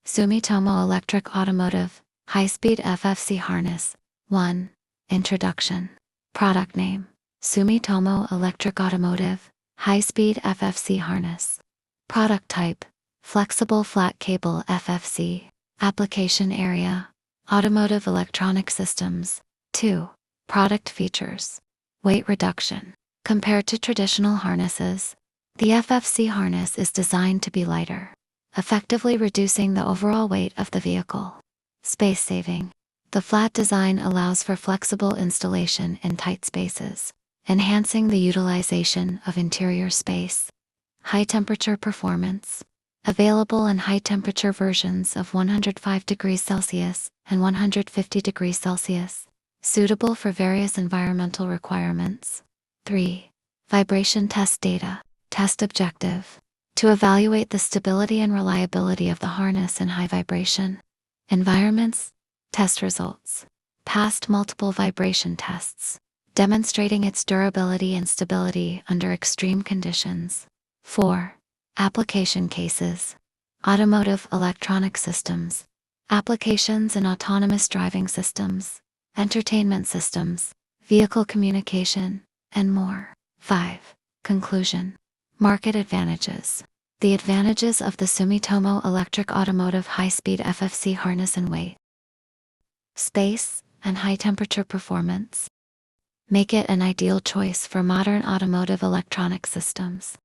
Sumitomo Electric Automotive, High-Speed Ffc Harness. 1. Introduction. Product name: Sumitomo Electric Automotive, High-Speed Ffc Harness. Product type: Flexible Flat Cable Ffc. Application area: Automotive Electronic Systems. 2. Product features. Weight reduction. Compared to traditional harnesses, the Ffc harness is designed to be lighter, effectively reducing the overall weight of the vehicle. Space saving. The flat design allows for flexible installation in tight spaces, enhancing the utilization of interior space. High temperature performance. Available in high temperature versions of 105 degrees Celsius and 150 degrees Celsius, suitable for various environmental requirements. 3. Vibration test data. Test objective: to evaluate the stability and reliability of the harness in high vibration environments. Test results: passed multiple vibration tests, demonstrating its durability and stability under extreme conditions. 4. Application cases. Automotive electronic systems. Applications in autonomous driving systems, entertainment systems, vehicle communication, and more. 5. Conclusion. Market advantages. The advantages of the Sumitomo Electric Automotive High-Speed Ffc Harness and weight, space, and high-temperature performance make it an ideal choice for modern automotive electronic systems.